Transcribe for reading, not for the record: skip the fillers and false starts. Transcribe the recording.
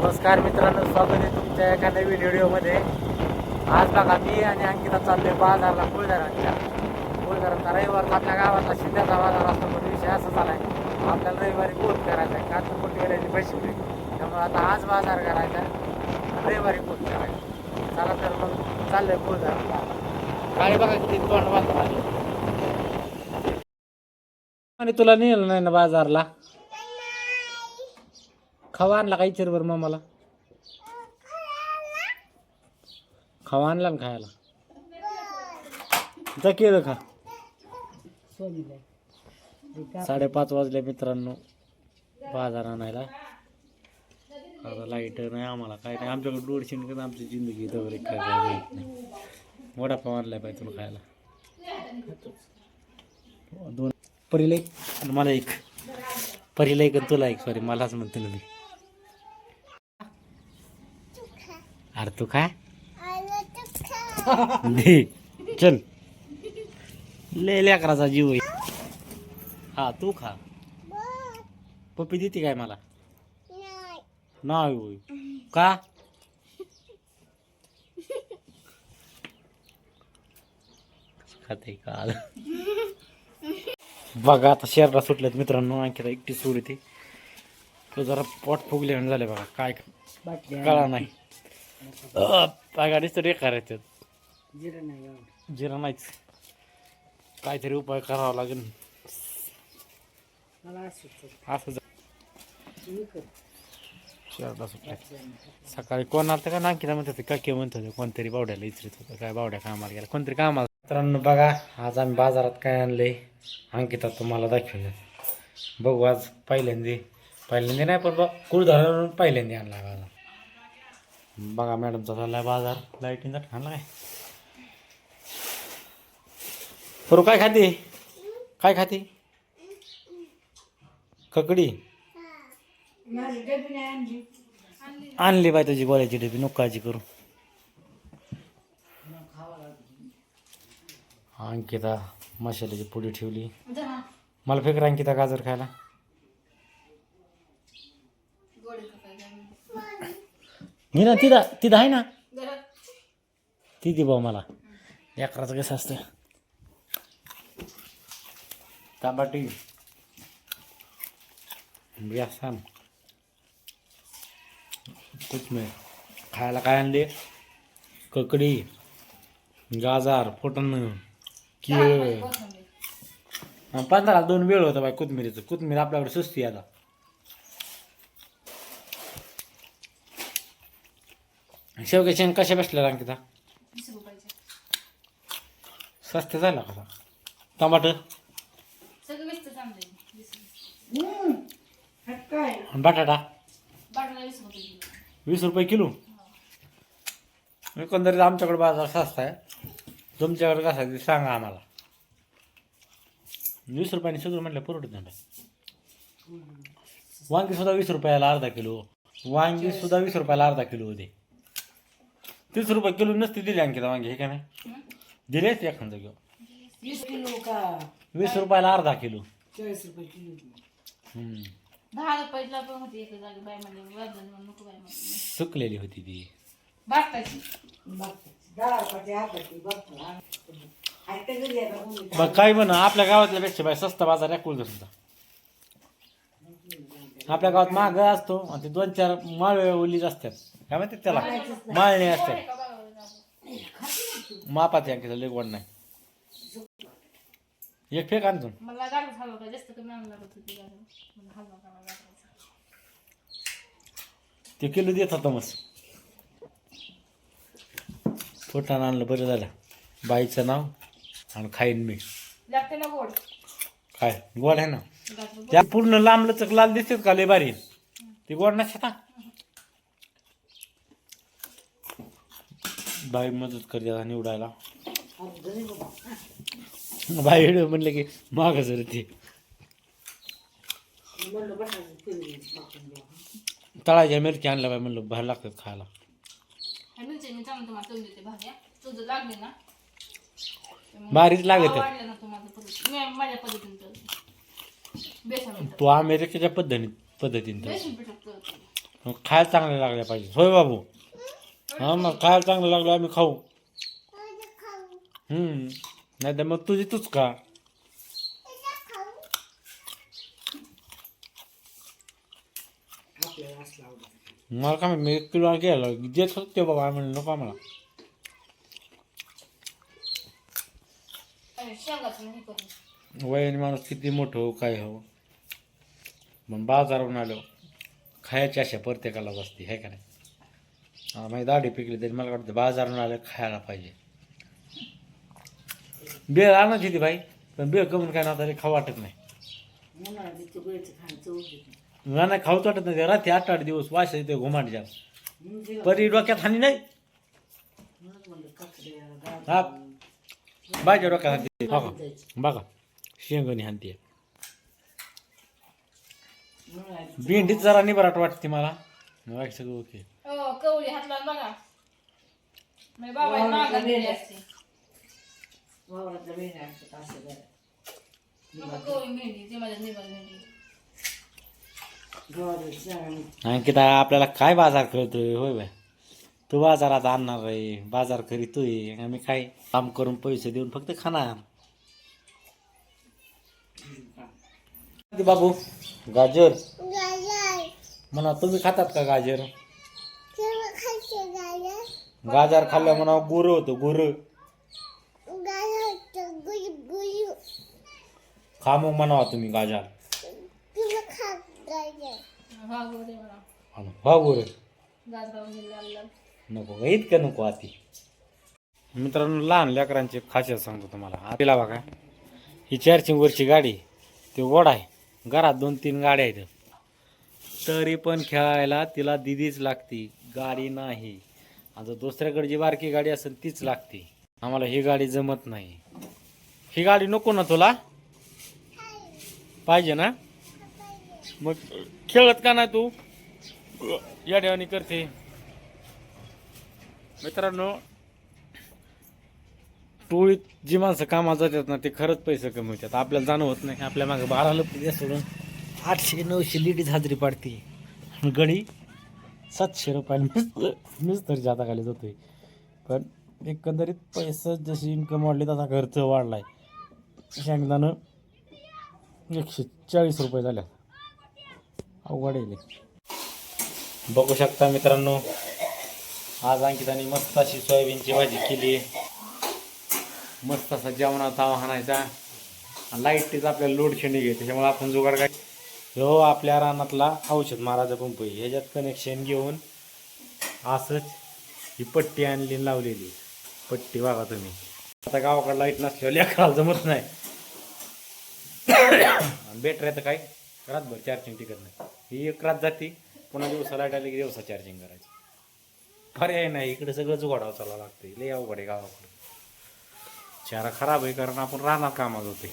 नमस्कार मित्रांनो, स्वागत आहे तुमच्या एका नवीन व्हिडिओमध्ये. आज बघा मी आणि अंकिता चाललोय बाजारला कुळधरांच्या. कुळधरांचा रविवारचा आपल्या गावातला शिंद्याचा बाजार असतो, पण विषय असा झालाय आपल्याला रविवारी कोट करायचा आहे. का तर कोटी वेळेची पैसे नाही, त्यामुळे आता आज बाजार करायचा, रविवारी कोट करायचा. चला तर मग चाललंय कुळधरांना. गाडी बघा किती तोंड बांधून आली. आणि तुला नेलं नाही ना बाजारला? खवा आणला काही चिरभर मामाला? खवा आणला ना खायला? जा केलं खा. 5:30 वाजले मित्रांनो बाजार आणायला. आता लाईट नाही आम्हाला, काय नाही आमच्याकडे. 150 आमची जिंदगी दौरे काय माहीत नाही. वडापाव आणलाय पाहिजे तुला खायला. 2 परीला एक आणि मला एक. परीला एक आणि तुला एक. सॉरी, मलाच म्हणते ना मी. अरे तू काय दे चल, ले लेकराचा जीव आहे. हा तू खा. पप्पी देते काय मला? नाही होय का? खाते का? बघा आता शहराला सुटल्यात मित्रांनो. आणखी एकटी सोड येते. तो जरा पोट फुगले झाले बघा, काय कळा नाही. गाडीच तर करायचं. जिरा नाहीच, काहीतरी उपाय करावा लागेल. असं शहराला सुटल्या. सकाळी कोण आलं का नाकीला म्हणत होते, काकी म्हणत होते कोणतरी बावड्याला इचरीत होतं. काय बावड्या कामाला गेला, कोणतरी कामाला. मित्रांनो बघा आज आम्ही बाजारात काय आणलंय अंकिता तुम्हाला दाखवलं. बघू आज पहिल्यांदा नाही पण कुळधरून पहिल्यांदा आणला बाजार. बघा मॅडमचा चाललाय बाजार. लाईटिंगचा आणला काय? बरं काय खाते? काय खाते? ककडी आणली बाय तुझी गोळ्याची डबी. नको काळजी करू. अंकिता मसाल्याची पुडी ठेवली. मला फेकर अंकिता गाजर खायला. मी ना तिथं आहे ना ती दे भाऊ मला. लेकराचं कसं असतं. तांबाटी बेसन कोथिंबीर. खायला काय आणले? ककडी, गाजर, फुटण, केळ. 15 2 वेळ होता बाय कोथिंबीरीचं. कोथिंबीर आपल्याकडे स्वस्ती आता. शेवग्या शेंग कशा बसल्या अंकिता? 20 रुपयाचे. स्वस्त झाला कसा? टमाटर सगळं व्यस्त चांगलं. बटाटा बाटला 20 रुपये किलो. 20 रुपये किलो. एकंदरीत आमच्याकडे बाजार स्वस्त आहे. तुमच्याकडे कसा आहे ते सांगा आम्हाला. 20 रुपयाने सगळं म्हटलं परवडत नाही. वांगी सुद्धा 20 रुपयाला अर्धा किलो. वांगी सुद्धा 20 रुपयाला अर्धा किलो होते. 30 रुपये किलो नसते दिले अंकिता वांगी, हे का नाही? दिलेच एखादं किलो. 20 किलो का? 20 रुपयाला अर्धा किलो. 40 रुपये किलो. 10 रुपयाला पण होती एक जागी बाय म्हणजे वजन नको बाय म्हणजे. सुकलेली होती ती. बाटाची मग काय म्हणा, आपल्या गावातल्या पेक्षा बाय स्वस्त बाजार आहे कुळधरचा. आपल्या गावात महाग असतो आणि ते 2-4 माळवे ओलीच असतात. काय म्हणतात त्याला? माळणे असतात. मापाचे अंकिता लय गोड नाही. एक फेक आणतो. मला गाडीच हलवा का जास्त कमी आणला होता ती गाडी. मला हलवा का गाडीचा. ते किलो देत होता मस्त. फुटाणं आणलं बरं झालं. बाईचं नाव आणि खाईन मी. लागते ना गोड. काय गोड आहे ना? त्या पूर्ण लांब लचक लाल दिसतात का लय बारी? ती गोड नसतात. बाई मदत करते निवडायला. बाई म्हणलं की माग जर ते तळाच्या मिरची आणल्या बाई. म्हणलं बाहेर लागतात खायला. मी चांगलं तुम्हाला तोंड देते भाज्या. तुझं लागले ना भारीच लागत. वाढलं ना तुम्हाला मी माझ्या पद्धतीने बेसन तू अमेरिकेच्या पद्धतीने बेसन पिठात खायला चांगले लागले पाहिजे होय बाबू. हा मग खायला चांगलं लागलं आम्ही खाऊ. नाही तर मग तुझी तूच का. मला काय मी 1 किलो गेलो देत होते बाबा आम्ही नको आम्हाला. शेंगाचं नाही करून वयाने माणूस किती मोठं हो काय हो मग बाजारावरून आलो खायची अशा प्रत्येकालाच असते आहे का नाही. माझी दाढी पिकली तरी मला वाटतं बाजारावरून आलं खायला पाहिजे. बेळ आणायची ती बाई पण बेळ कमून काय ना तरी खाऊ वाटत नाही. नाही खाऊच वाटत नाही. रात्री 8-8 दिवस वास येते घुमाटच्या परी डोक्यात हानी नाही. हा बायच्या डोक्यात हानते बघा बघा शेंगणी हानते. भेंडीच जरा निबराट वाटते मला. मग सगळं ओके. हो कवळी हात लावून बघा. मी बाबा मागा दिली असते. बाबा कवळी मेंढी ती माझ्या निबार मेंढी. अंकिता आपल्याला काय बाजार करतोय होय बाय. तू बाजारात आणणार आहे बाजार करीतोय आम्ही काय काम करून पैसे देऊन फक्त खाणार. बाबू गाजर म्हणा तुम्ही खातात का गाजर. गाजर खाल्लं म्हणा गुर होतं गुर. खा मग म्हणावा तुम्ही गाजर. हा गोरे मला हा गुर गाजरावून दिला. नको का इतकं नको आती. मित्रांनो लहान लेकरांची खासियत सांगतो तुम्हाला. आतीला बघा ही 4 वरची गाडी ते ओढ आहे. घरात 2-3 गाड्या आहेत तरी पण खेळायला तिला दिदीच लागती गाडी नाही. आता दुसऱ्याकडे जी बारकी गाडी असेल तीच लागते. आम्हाला ही गाडी जमत नाही. ही गाडी नको ना तुला पाहिजे ना मग खेळत का नाही तू या ठेवानी करते. मित्रांनो टोळीत जी माणसं कामाला जातात ना ते खरंच पैसे कमी होतात. आपल्याला जाणं होत नाही. आपल्या मागे 12 लपटी सोडून 800-900 लेडीज हजेरी पाडते. गडी 700 रुपयाला मिस्त्रीच्या हाताखाली जातोय. पण एकंदरीत पैसे जशी इन्कम वाढली तसा खर्च वाढलाय. शेंगदाणं 140 रुपये झाल्या. अवघड आहे. बघू शकता मित्रांनो आज अंकिताने मस्त अशी सोयाबीनची भाजी केली आहे. मस्त असा जेवणाचा तावा हाणायचा. लाईटच आपल्याला लोड शेडिंग आहे त्याच्यामुळे आपण जुगाड काय हो आपल्या रानातला औषध मारायचा पंप आहे. ह्याच्यात कनेक्शन घेऊन असंच ही पट्टी आणली लावलेली. पट्टी बघा तुम्ही. आता गावाकडे लाईट नसल्यावर लेकराला जमत नाही. बॅटरी तर काय रातभर चार्जिंग टिकत नाही. ही 1 रात जाते पुन्हा दिवसा लाईट आली की दिवसा चार्जिंग करायची. पर्याय नाही. इकडे सगळं जुगाडावं चालावं लागतं. लय अवघड आहे गावाकडे. चारा खराब आहे कारण आपण रानात कामात होते.